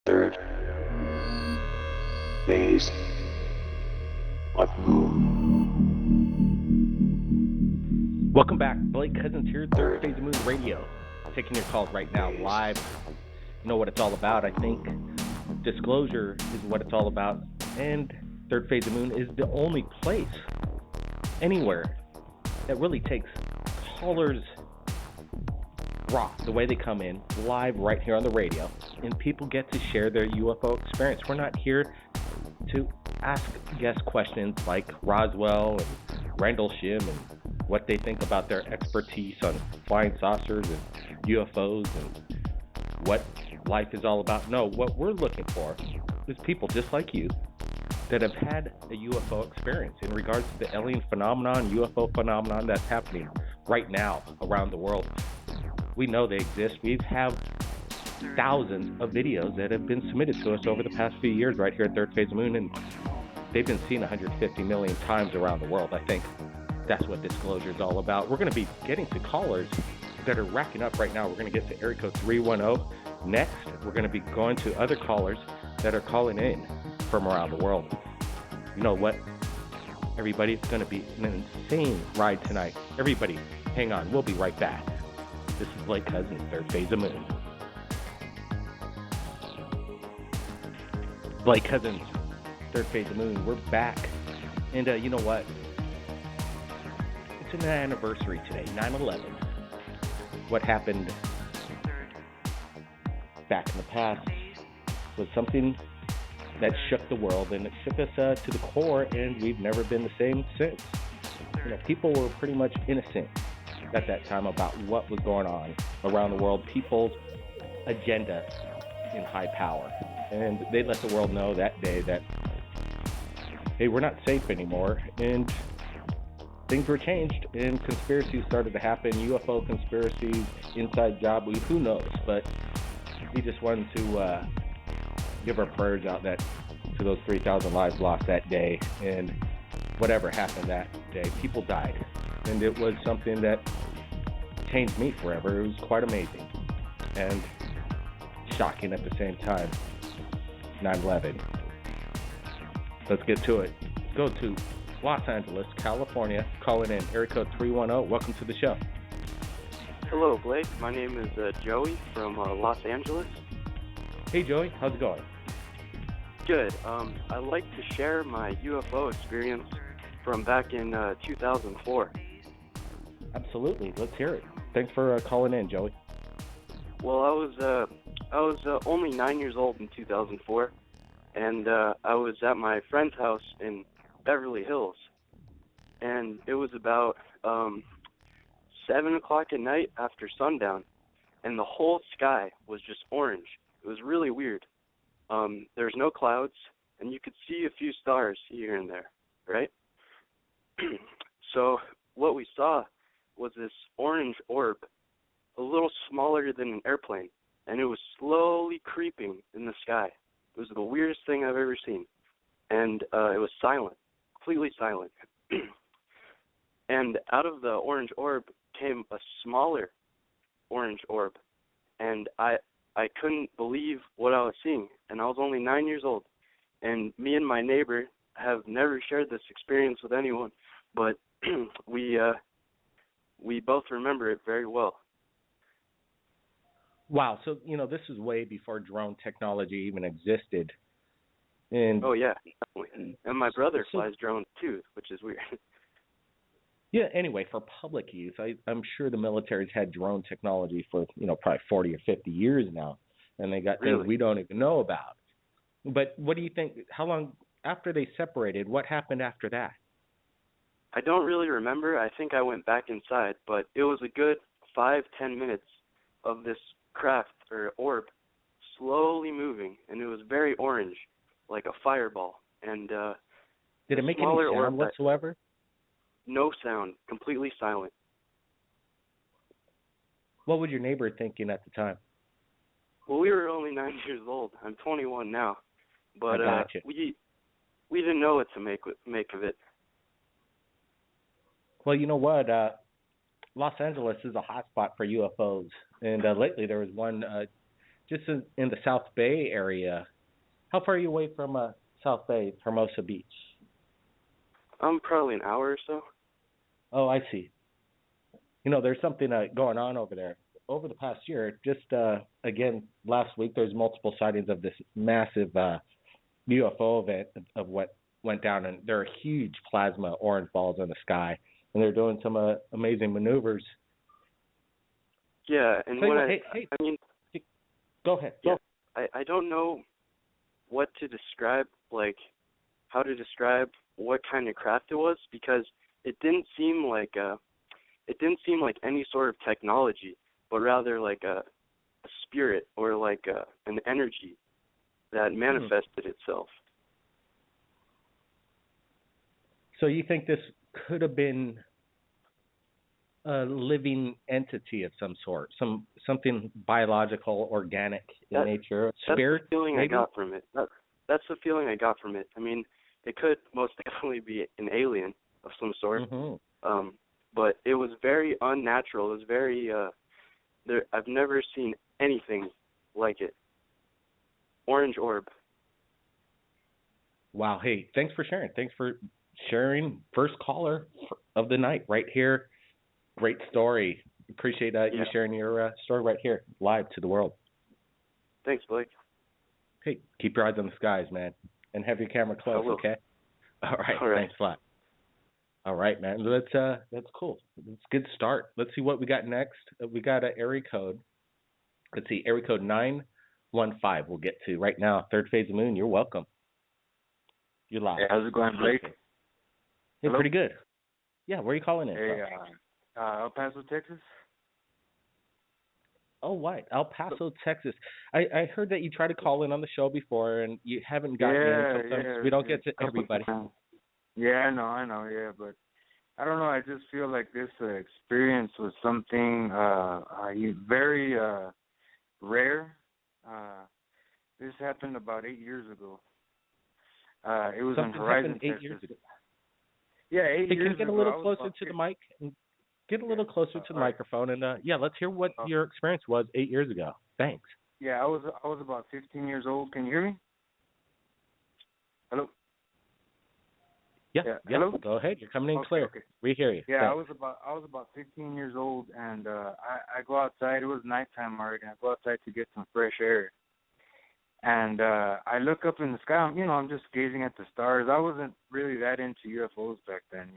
Third phase of moon. Welcome back. Blake Cousins here, Third Phase of Moon Radio. Taking your calls right now live. You know what it's all about, I think. Disclosure is what it's all about. And Third Phase of Moon is the only place anywhere that really takes callers raw, the way they come in, live right here on the radio. And people get to share their UFO experience. We're not here to ask guest questions like Roswell and Randall Shim and what they think about their expertise on flying saucers and UFOs and what life is all about. No, what we're looking for is people just like you that have had a UFO experience in regards to the alien phenomenon, UFO phenomenon that's happening right now around the world. We know they exist. We have thousands of videos that have been submitted to us over the past few years right here at Third Phase of Moon, and they've been seen 150 million times around the world. I think that's what Disclosure is all about. We're going to be getting to callers that are racking up right now. We're going to get to area code 310 next. We're going to be going to other callers that are calling in from around the world. You know what, everybody, it's going to be an insane ride tonight. Everybody, hang on. We'll be right back. This is Blake Cousins, Third Phase of Moon. Blake Cousins, Third Phase of Moon. We're back. And you know what? It's an anniversary today, 9/11. What happened back in the past was something that shook the world, and it shook us to the core, and we've never been the same since. You know, people were pretty much innocent at that time about what was going on around the world, people's agenda in high power. And they let the world know that day that, hey, we're not safe anymore, and things were changed, and conspiracies started to happen, UFO conspiracies, inside job, who knows, but we just wanted to give our prayers out that to those 3,000 lives lost that day, and whatever happened that day, people died, and it was something that changed me forever. It was quite amazing and shocking at the same time. 9/11. Let's get to it. Go to Los Angeles, California. Calling in area code 310. Welcome to the show. Hello, Blake. My name is Joey from Los Angeles. Hey, Joey. How's it going? Good. I'd like to share my UFO experience from back in 2004. Absolutely. Let's hear it. Thanks for calling in, Joey. Well, I was only 9 years old in 2004, and I was at my friend's house in Beverly Hills, and it was about 7 o'clock at night after sundown, and the whole sky was just orange. It was really weird. There's no clouds, and you could see a few stars here and there, right? So what we saw was this orange orb, a little smaller than an airplane, and it was slowly creeping in the sky. It was the weirdest thing I've ever seen, and it was silent, completely silent. And out of the orange orb came a smaller orange orb, and I couldn't believe what I was seeing, and I was only 9 years old. And me and my neighbor have never shared this experience with anyone, but we both remember it very well. Wow. So, you know, this is way before drone technology even existed. And oh, yeah, definitely. And my brother flies drones, too, which is weird. Yeah, anyway, for public use, I'm sure the military's had drone technology for, you know, probably 40 or 50 years now, and they got things we don't even know about. But what do you think, how long after they separated, what happened after that? I don't really remember. I think I went back inside, but it was a good 5-10 minutes of this craft or orb slowly moving, and it was very orange, like a fireball. And did it make any sound whatsoever? No sound, completely silent. What was your neighbor thinking at the time? Well, we were only 9 years old. I'm 21 now, but we didn't know what to make of it. Well, you know what? Los Angeles is a hotspot for UFOs, and lately there was one just in the South Bay area. How far are you away from South Bay, Hermosa Beach? I'm probably an hour or so. Oh, I see. You know, there's something going on over there. Over the past year, just again last week, there's multiple sightings of this massive UFO event of what went down, and there are huge plasma orange balls in the sky, and they're doing some amazing maneuvers. Yeah, and So when hey, I mean, go ahead. yeah, I don't know what to describe, like how to describe what kind of craft it was, because it didn't seem like any sort of technology, but rather like a spirit or like an energy that manifested itself. So you think this could have been a living entity of some sort, something biological, organic in nature, spirit? That's the feeling maybe? I got from it. That's the feeling I got from it. I mean, it could most definitely be an alien of some sort. Mm-hmm. But it was very unnatural. It was very I've never seen anything like it. Orange orb. Wow. Hey, thanks for sharing. Thanks for sharing. First caller of the night right here. Great story. Appreciate you sharing your story right here, live to the world. Thanks, Blake. Hey, keep your eyes on the skies, man, and have your camera close, okay? All right. Thanks a lot. All right, man. That's cool. That's a good start. Let's see what we got next. We got an area code. Let's see, area code 915. We'll get to right now. Third phase of moon. You're welcome. You're live. Hey, how's it going, Blake? Hey, Hello? pretty good. Yeah, where are you calling in? Hey, El Paso, Texas. Oh, what? El Paso, Texas. I heard that you tried to call in on the show before and you haven't gotten in. Sometimes we don't get to everybody. Yeah, I know, yeah, but I don't know. I just feel like this experience was something very rare. This happened about 8 years ago. It was Something in Horizon, happened 8 Texas. years ago. Yeah, 8 years ago. Can you get a little closer to the mic? Get a little closer to the microphone, and let's hear what your experience was 8 years ago. Thanks. Yeah, I was about 15 years old. Can you hear me? Hello. Yeah. Hello. Go ahead. You're coming in clear. Okay. We hear you. Yeah, Thanks. I was about 15 years old, and I go outside. It was nighttime already. I go outside to get some fresh air, and I look up in the sky. I'm just gazing at the stars. I wasn't really that into UFOs back then,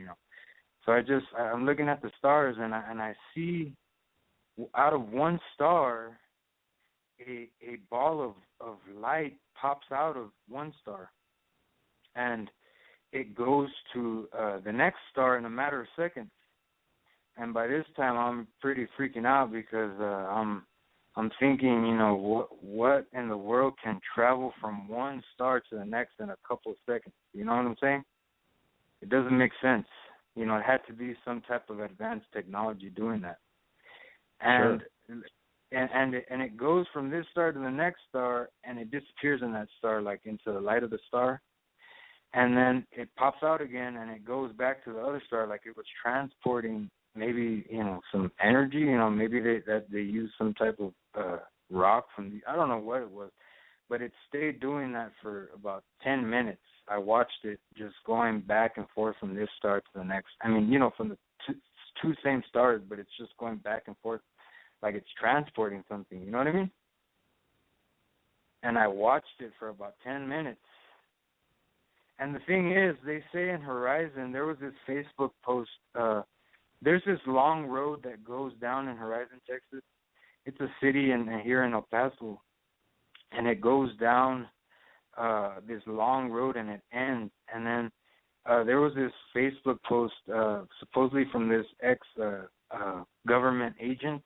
So I'm looking at the stars, and I see out of one star, a ball of light pops out of one star, and it goes to the next star in a matter of seconds. And by this time, I'm pretty freaking out because I'm thinking, what in the world can travel from one star to the next in a couple of seconds? You know what I'm saying? It doesn't make sense. It had to be some type of advanced technology doing that. And Sure. and it goes from this star to the next star, and it disappears in that star, like into the light of the star. And then it pops out again, and it goes back to the other star, like it was transporting maybe, some energy. Maybe they used some type of rock I don't know what it was, but it stayed doing that for about 10 minutes. I watched it just going back and forth from this star to the next. From the two same stars, but it's just going back and forth like it's transporting something. You know what I mean? And I watched it for about 10 minutes. And the thing is, they say in Horizon, there was this Facebook post, there's this long road that goes down in Horizon, Texas. It's a city here in El Paso, and it goes down this long road, and it ends. And then there was this Facebook post, supposedly from this ex-government agent,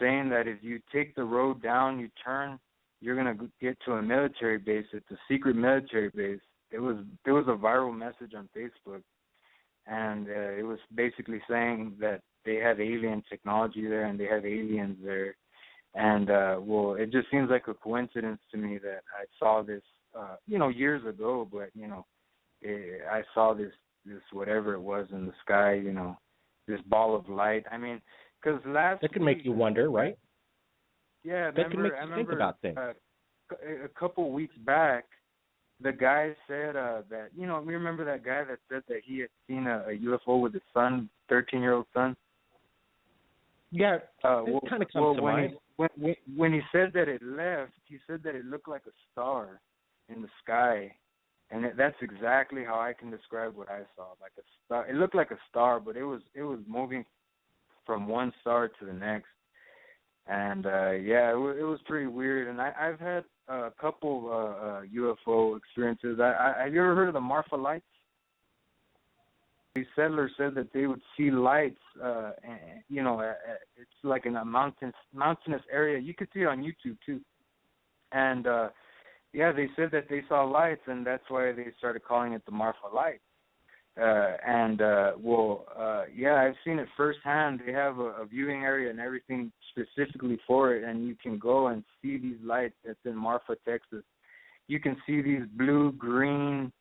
saying that if you take the road down, you turn, you're going to get to a military base. It's a secret military base. There was a viral message on Facebook, and it was basically saying that they have alien technology there and they have aliens there. And, it just seems like a coincidence to me that I saw this, years ago, but, I saw this whatever it was in the sky, this ball of light. Because last that could make you wonder, right? Yeah, That can make I you think remember about things. a couple weeks back, the guy said that, you know, we remember that guy that said that he had seen a UFO with his son, 13-year-old son. Yeah, it kind of comes to mind. When he said that it left, he said that it looked like a star in the sky, and that's exactly how I can describe what I saw, like a star. It looked like a star, but it was moving from one star to the next, and yeah, it was pretty weird. And I've had a couple UFO experiences. Have you ever heard of the Marfa lights? These settlers said that they would see lights, you know, it's like in a mountainous area. You could see it on YouTube too. And yeah, they said that they saw lights, and that's why they started calling it the Marfa lights. Yeah, I've seen it firsthand. They have a viewing area and everything specifically for it, and you can go and see these lights. It's in Marfa, Texas. You can see these blue-green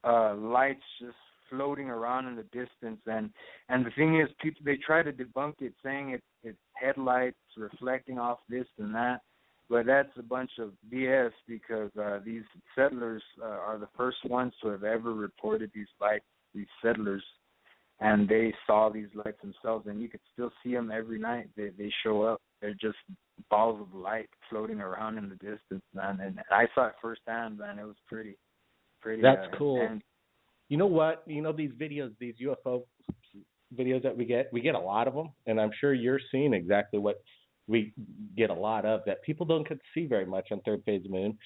lights just floating around in the distance, and the thing is, people, they try to debunk it, saying it's headlights reflecting off this and that, but that's a bunch of BS, because these settlers are the first ones to have ever reported these lights, these settlers, and they saw these lights themselves, and you could still see them every night. They show up. They're just balls of light floating around in the distance, man, and I saw it firsthand, man. It was pretty. That's cool. And you know what? You know, these videos, these UFO videos that we get a lot of them, and I'm sure you're seeing exactly what we get a lot of that people don't get to see very much on third phase of the moon.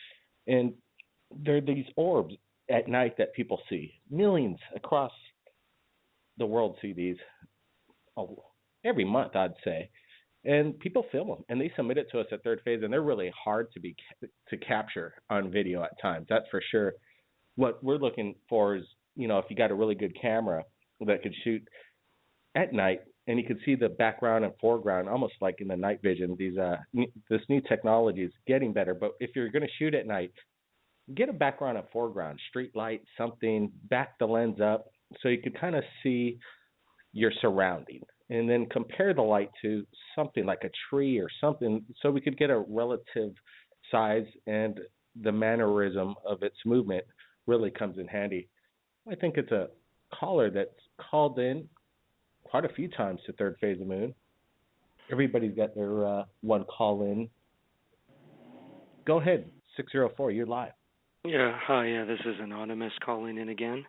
And there are these orbs at night that people see. Millions across the world see these every month, I'd say. And people film them, and they submit it to us at third phase, and they're really hard to capture on video at times. That's for sure. What we're looking for is, you know, if you got a really good camera that could shoot at night, and you could see the background and foreground, almost like in the night vision. This new technology is getting better, but if you're going to shoot at night, get a background and foreground, street light, something, back the lens up, so you could kind of see your surrounding, and then compare the light to something like a tree or something, so we could get a relative size, and the mannerism of its movement really comes in handy. I think it's a caller that's called in quite a few times to third phase of the moon. Everybody's got their one call in. Go ahead, 604, you're live. Yeah, hi, this is Anonymous calling in again,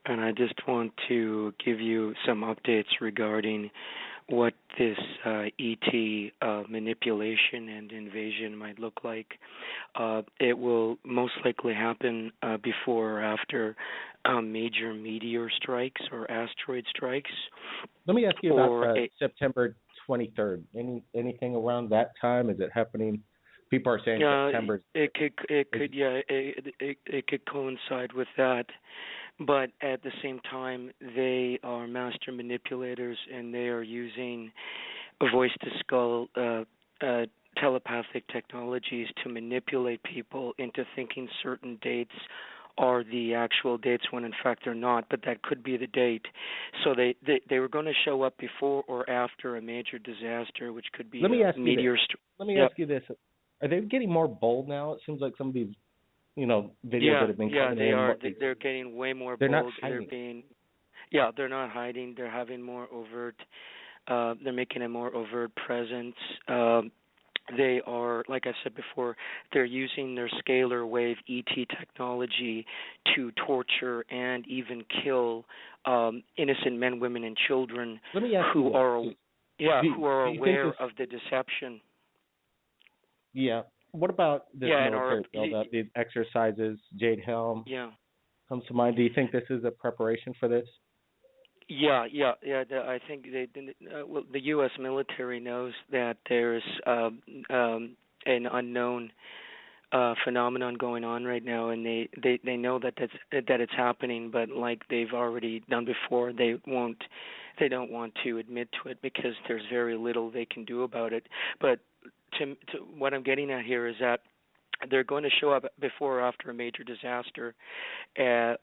and I just want to give you some updates regarding what this ET manipulation and invasion might look like. It will most likely happen before or after major meteor strikes or asteroid strikes. Let me ask you about September 23rd. Anything around that time? Is it happening? People are saying September. It could coincide with that. But at the same time, they are master manipulators, and they are using voice-to-skull telepathic technologies to manipulate people into thinking certain dates are the actual dates when in fact they're not, but that could be the date. So they were going to show up before or after a major disaster, which could be a meteor. Let me ask you this. Are they getting more bold now? It seems like some of these videos that have been coming in. Yeah, they are. They're getting way more bold. Not hiding. They're not hiding. They're having more overt. They're making a more overt presence. They are, like I said before, they're using their scalar wave ET technology to torture and even kill innocent men, women, and children who are aware of the deception. Yeah. What about this military buildup, these exercises, Jade Helm? Yeah. Comes to mind. Do you think this is a preparation for this? Yeah. I think the U.S. military knows that there's an unknown phenomenon going on right now, and they know that it's happening. But like they've already done before, they don't want to admit to it because there's very little they can do about it. But to what I'm getting at here is that They're going to show up before or after a major disaster,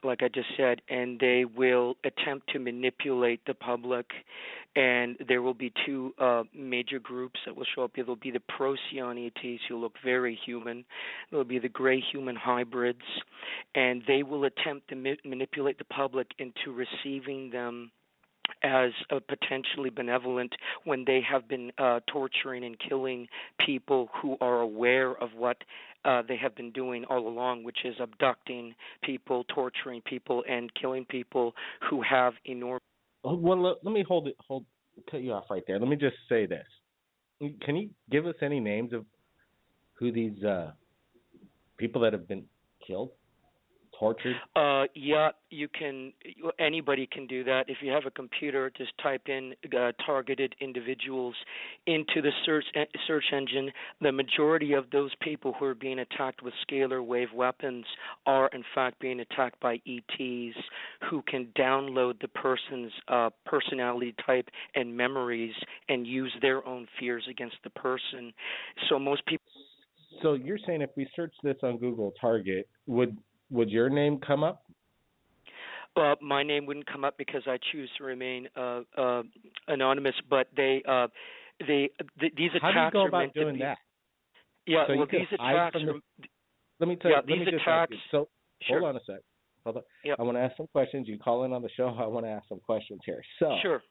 like I just said, and they will attempt to manipulate the public. And there will be two major groups that will show up. There will be the Procyon ETs who look very human. There will be the gray human hybrids, and they will attempt to manipulate the public into receiving them as potentially benevolent when they have been torturing and killing people who are aware of what they have been doing all along, which is abducting people, torturing people, and killing people who have enormous. Well, let me cut you off right there. Let me just say this. Can you give us any names of who these people that have been killed, tortured? Yeah, you can. Anybody can do that. If you have a computer, just type in targeted individuals into the search engine. The majority of those people who are being attacked with scalar wave weapons are, in fact, being attacked by ETs who can download the person's personality type and memories and use their own fears against the person. So most people. So you're saying if we search this on Google Target, would your name come up? My name wouldn't come up because I choose to remain anonymous. But these attacks How do you go are about meant doing to be. that? Yeah, so well, these attacks. Let me tell you. These let me just attacks. ask you. So Sure. hold on a sec. Hold on. Yep. I want to ask some questions. You call in on the show. I want to ask some questions here. So Sure.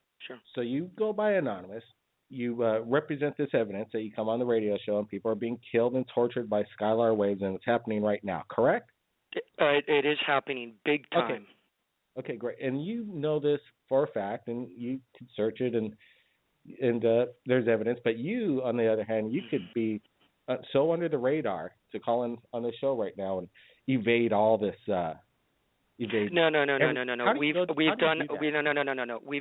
So you go by anonymous. You represent this evidence that you come on the radio show and people are being killed and tortured by scalar waves, and it's happening right now. Correct? It is happening big time. Okay, great. And you know this for a fact, and you can search it, and there's evidence. But you, on the other hand, you could be so under the radar to call in on the show right now and evade all this. No. We've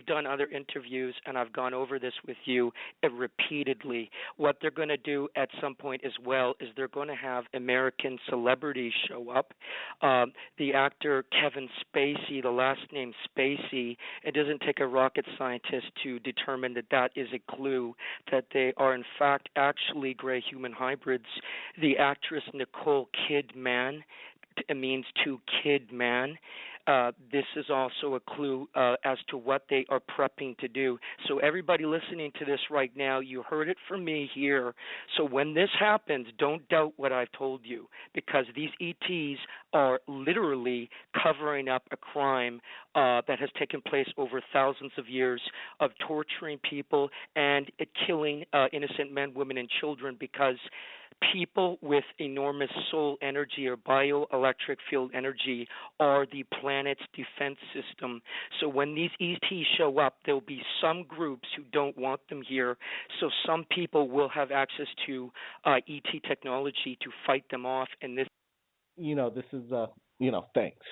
done other interviews, and I've gone over this with you repeatedly. What they're going to do at some point as well is they're going to have American celebrities show up. The actor Kevin Spacey, the last name Spacey, it doesn't take a rocket scientist to determine that is a clue that they are in fact actually gray human hybrids. The actress Nicole Kidman, it means to kid man. This is also a clue as to what they are prepping to do. So everybody listening to this right now, you heard it from me here. So when this happens, don't doubt what I've told you, because these ETs are literally covering up a crime that has taken place over thousands of years of torturing people and killing innocent men, women, and children, because people with enormous soul energy or bioelectric field energy are the planet's defense system. So when these ETs show up, there'll be some groups who don't want them here. So some people will have access to ET technology to fight them off. And this, this is, thanks.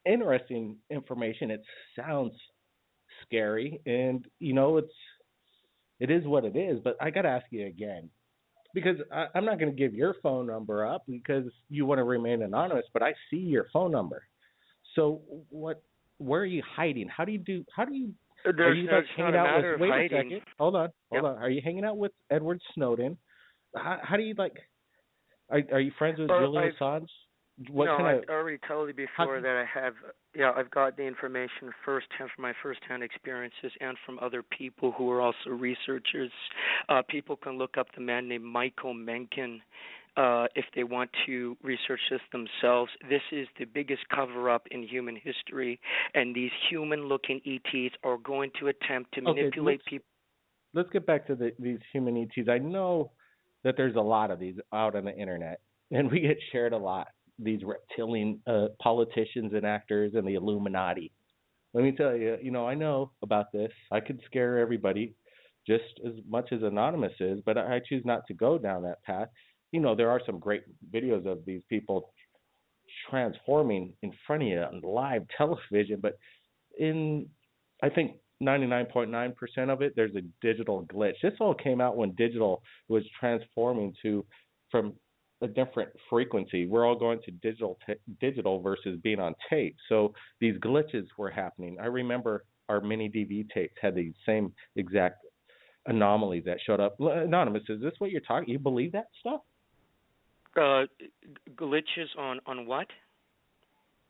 Interesting information. It sounds scary, and it is what it is. But I got to ask you again. Because I'm not going to give your phone number up because you want to remain anonymous, but I see your phone number. So where are you hiding? Are you like hanging out with? Wait a second. Hold on. Are you hanging out with Edward Snowden? How do you like? Are you friends with Julian Assange? I already told you before that I've got the information firsthand from my firsthand experiences and from other people who are also researchers. People can look up the man named Michael Mencken if they want to research this themselves. This is the biggest cover-up in human history, and these human-looking ETs are going to attempt to manipulate people. Let's get back to these human ETs. I know that there's a lot of these out on the internet, and we get shared a lot. These reptilian politicians and actors and the Illuminati. Let me tell you, I know about this. I could scare everybody just as much as Anonymous is, but I choose not to go down that path. There are some great videos of these people transforming in front of you on live television, but I think 99.9% of it, there's a digital glitch. This all came out when digital was transforming from a different frequency. We're all going to digital versus being on tape. So these glitches were happening. I remember our mini DV tapes had the same exact anomalies that showed up. Anonymous, is this what you're talking? You believe that stuff? Glitches on what?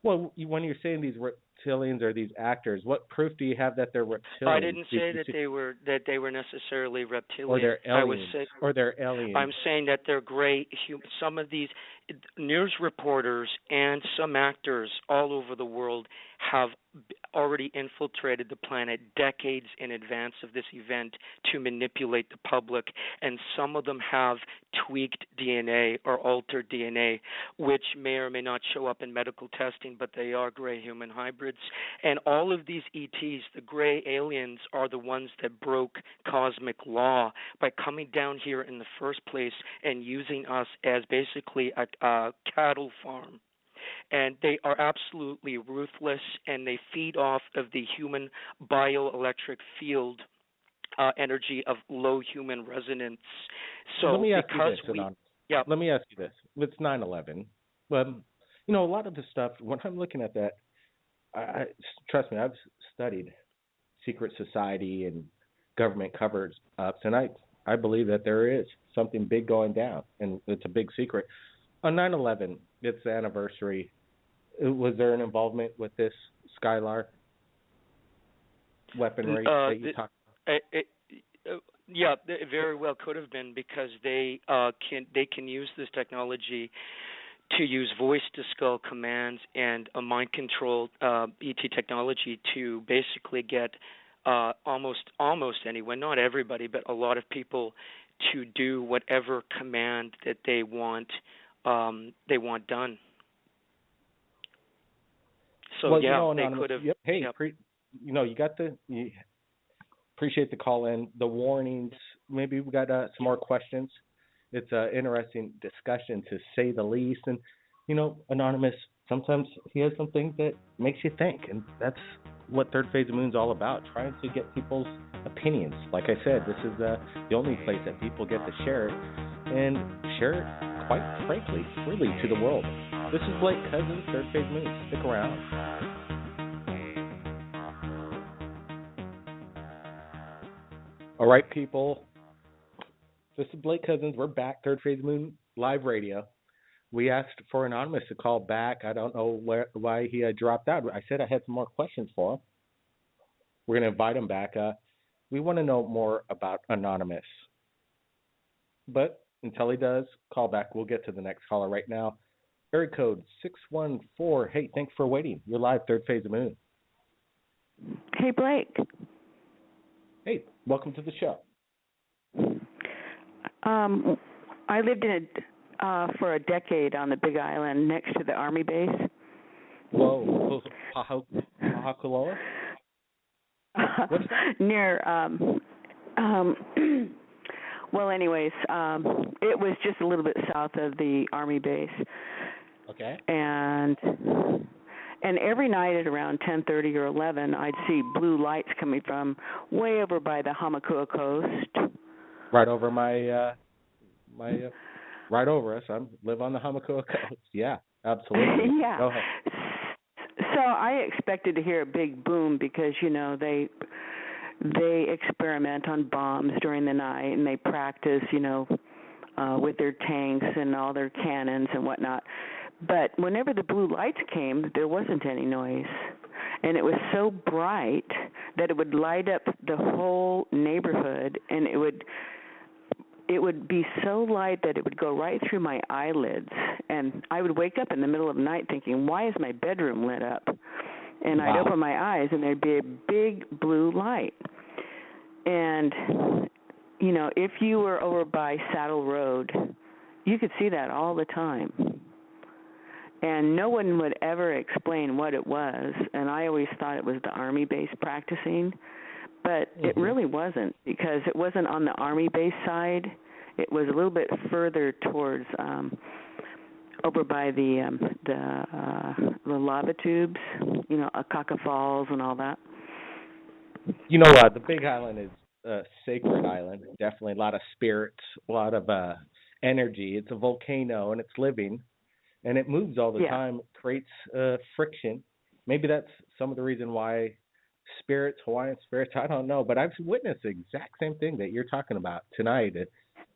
Well, when you're saying these reptilians or these actors, what proof do you have that they're reptilians? I didn't say that they were necessarily reptilian. Or they're aliens. Or they're aliens. I'm saying that they're gray. Some of these news reporters and some actors all over the world have already infiltrated the planet decades in advance of this event to manipulate the public, and some of them have tweaked DNA or altered DNA, which may or may not show up in medical testing, but they are gray human hybrids. And all of these ETs, the gray aliens, are the ones that broke cosmic law by coming down here in the first place and using us as basically a cattle farm. And they are absolutely ruthless, and they feed off of the human bioelectric field energy of low human resonance. So let me ask you this, Let me ask you this. With 9/11, a lot of the stuff, when I'm looking at that, trust me, I've studied secret society and government cover-ups, and I believe that there is something big going down, and it's a big secret. On 9/11, it's the anniversary. Was there an involvement with this Skylar weaponry that you talked about? Yeah, it very well could have been, because they can use this technology to use voice-to-skull commands and a mind-controlled ET technology to basically get almost anyone, not everybody, but a lot of people, to do whatever command that they want done. So they could have. Yep. Hey, you appreciate the call in, the warnings. Maybe we got some more questions. It's an interesting discussion, to say the least. And Anonymous, sometimes he has some things that makes you think, and that's what Third Phase of Moon's all about, trying to get people's opinions. Like I said, this is the only place that people get to share it, and share it, quite frankly, freely to the world. This is Blake Cousins, Third Phase Moon. Stick around. All right, people. This is Blake Cousins. We're back, Third Phase Moon Live Radio. We asked for Anonymous to call back. I don't know why he had dropped out. I said I had some more questions for him. We're going to invite him back. We want to know more about Anonymous. But until he does, call back. We'll get to the next caller right now. Area code 614. Hey, thanks for waiting. You're live, Third Phase of Moon. Hey, Blake. Hey, welcome to the show. I lived in for a decade on the Big Island next to the Army base. Whoa, Pahakuloa? What's that? Near, well, anyways, it was just a little bit south of the Army base. Okay. And every night at around 10:30 or 11, I'd see blue lights coming from way over by the Hamakua coast. Right over right over us. I live on the Hamakua coast. Yeah, absolutely. Yeah. Go ahead. So I expected to hear a big boom because, they experiment on bombs during the night, and they practice, with their tanks and all their cannons and whatnot. But whenever the blue lights came, there wasn't any noise. And it was so bright that it would light up the whole neighborhood, and it would be so light that it would go right through my eyelids. And I would wake up in the middle of the night thinking, why is my bedroom lit up? And wow. I'd open my eyes, and there'd be a big blue light. And, if you were over by Saddle Road, you could see that all the time. And no one would ever explain what it was, and I always thought it was the Army base practicing, but it really wasn't, because it wasn't on the Army base side. It was a little bit further towards over by the lava tubes, Akaka Falls and all that. The Big Island is a sacred island. Definitely a lot of spirits, a lot of energy. It's a volcano, and it's living. And it moves all the time, creates friction. Maybe that's some of the reason why Hawaiian spirits, I don't know. But I've witnessed the exact same thing that you're talking about tonight.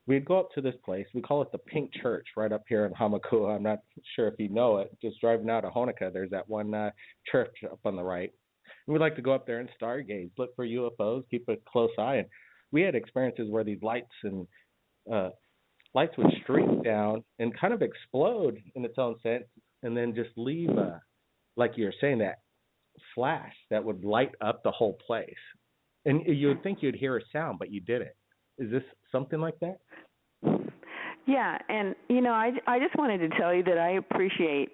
we'd go up to this place. We call it the Pink Church right up here in Hamakua. I'm not sure if you know it. Just driving out of Honoka, there's that one church up on the right. And we'd like to go up there and stargaze, look for UFOs, keep a close eye. And we had experiences where these lights would stream down and kind of explode in its own sense, and then just leave, like you were saying, that flash that would light up the whole place. And you would think you'd hear a sound, but you didn't. Is this something like that? Yeah, and I just wanted to tell you that I appreciate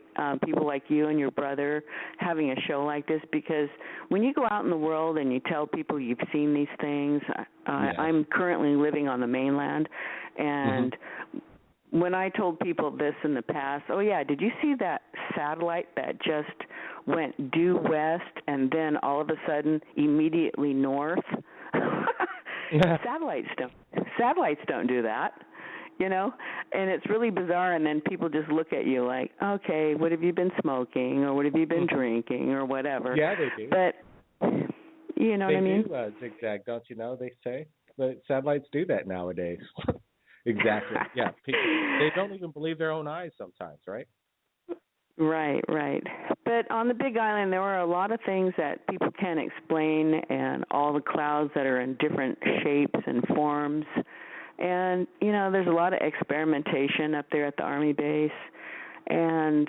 people like you and your brother having a show like this, because when you go out in the world and you tell people you've seen these things, I'm currently living on the mainland, and when I told people this in the past, oh yeah, did you see that satellite that just went due west and then all of a sudden immediately north? Satellites don't do that. And it's really bizarre, and then people just look at you like, okay, what have you been smoking, or what have you been drinking, or whatever. Yeah, they do. But, you know what I mean? They do zigzag, don't you know, they say. But satellites do that nowadays. Exactly, yeah. People, they don't even believe their own eyes sometimes, right? Right. But on the Big Island, there were a lot of things that people can't explain, and all the clouds that are in different shapes and forms. And, there's a lot of experimentation up there at the Army base. And,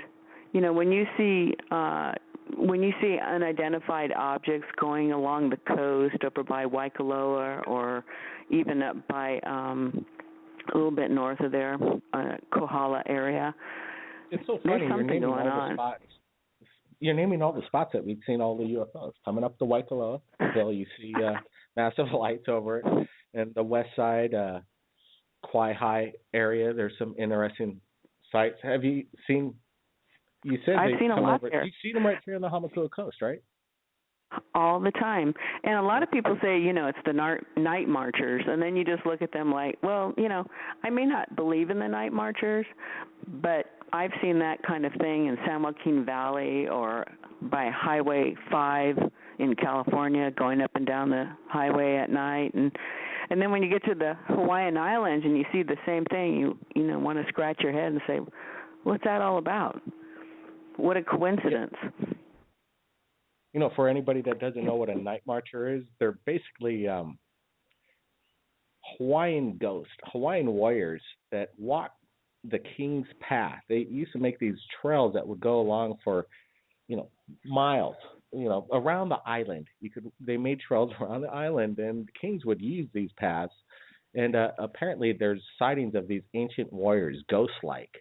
when you see unidentified objects going along the coast over by Waikoloa, or even up by a little bit north of there, Kohala area, it's so funny. There's something going on. You're naming all the spots that we've seen all the UFOs. Coming up the Waikoloa Hill, you see massive lights over it. And the west side, Kauai High area, there's some interesting sites. Have you seen? You said I've seen a lot there. You've seen them right here on the Hamakua coast, right? All the time. And a lot of people say, it's the night marchers, and then you just look at them like, well, I may not believe in the night marchers, but I've seen that kind of thing in San Joaquin Valley or by Highway 5 in California, going up and down the highway at night. And then when you get to the Hawaiian Islands and you see the same thing, you want to scratch your head and say, what's that all about? What a coincidence. For anybody that doesn't know what a night marcher is, they're basically Hawaiian ghosts, Hawaiian warriors that walk the King's Path. They used to make these trails that would go along for, miles, around the island. They made trails around the island, and the kings would use these paths. And apparently there's sightings of these ancient warriors, ghost-like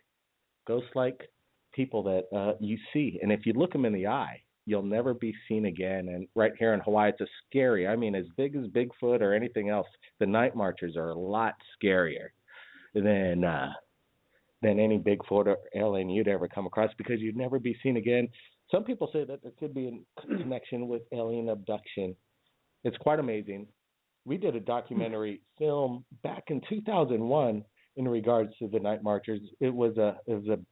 people that you see. And if you look them in the eye, you'll never be seen again. And right here in Hawaii, it's scary. I mean, as big as Bigfoot or anything else, the night marchers are a lot scarier than any Bigfoot or alien you'd ever come across, because you'd never be seen again. Some people say that there could be a connection with alien abduction. It's quite amazing. We did a documentary film back in 2001 in regards to the night marchers. It was a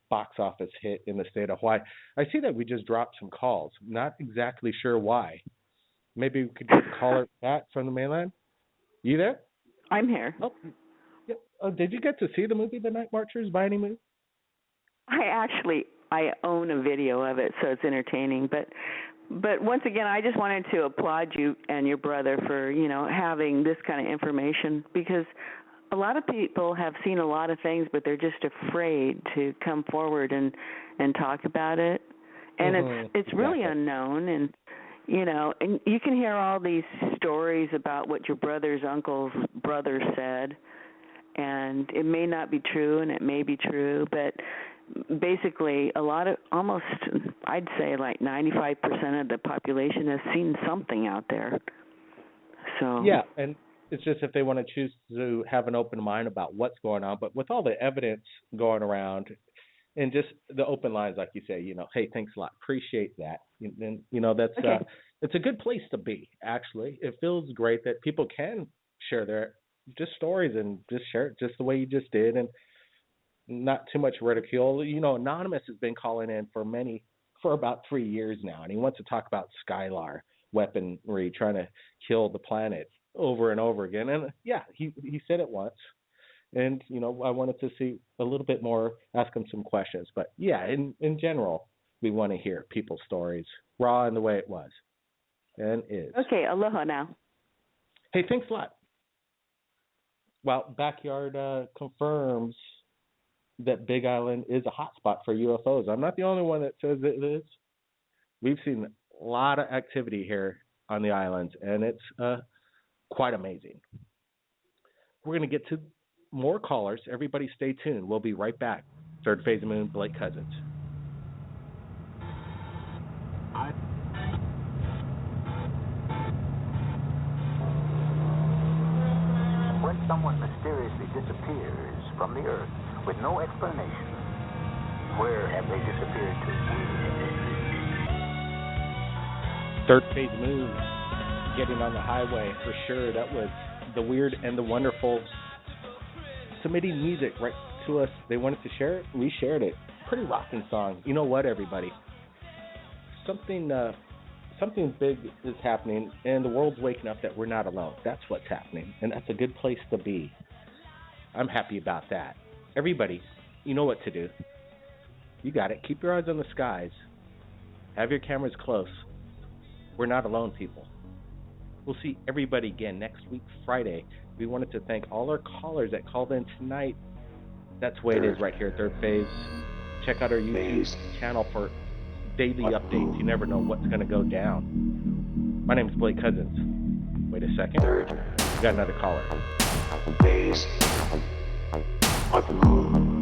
box office hit in the state of Hawaii. I see that we just dropped some calls. Not exactly sure why. Maybe we could get a caller back from the mainland. You there? I'm here. Oh, yeah. Did you get to see the movie The Night Marchers by any means? I own a video of it, so it's entertaining. But once again, I just wanted to applaud you and your brother for, having this kind of information, because a lot of people have seen a lot of things, but they're just afraid to come forward and talk about it. And it's really unknown, and and you can hear all these stories about what your brother's uncle's brother said, and it may not be true and it may be true, but basically almost I'd say like 95% of the population has seen something out there. So yeah, and it's just if they want to choose to have an open mind about what's going on. But with all the evidence going around and just the open lines, like you say, hey, thanks a lot, appreciate that. And that's okay. It's a good place to be. Actually, it feels great that people can share their just stories and just share it just the way you just did, and not too much ridicule. Anonymous has been calling in for about 3 years now, and he wants to talk about Skylar weaponry trying to kill the planet over and over again. And yeah, he said it once, And, I wanted to see a little bit more, ask them some questions. But yeah, in general, we want to hear people's stories, raw and the way it was and is. Okay, aloha now. Hey, thanks a lot. Well, Backyard confirms that Big Island is a hotspot for UFOs. I'm not the only one that says it is. We've seen a lot of activity here on the islands, and it's quite amazing. We're going to get to more callers. Everybody stay tuned. We'll be right back. Third Phase of Moon, Blake Cousins. When someone mysteriously disappears from the earth with no explanation, where have they disappeared to? Third Phase of Moon, getting on the highway for sure. That was the weird and the wonderful. Submitting music right to us. They wanted to share it. We shared it. Pretty rocking song. You know what, everybody? Something big is happening, and the world's waking up that we're not alone. That's what's happening, and that's a good place to be. I'm happy about that. Everybody, you know what to do. You got it. Keep your eyes on the skies. Have your cameras close. We're not alone, people. We'll see everybody again next week, Friday. We wanted to thank all our callers that called in tonight. That's the way it is right here at Third Phase. Check out our YouTube channel for daily updates. You never know what's going to go down. My name is Blake Cousins. Wait a second. We got another caller. Phase of Moon.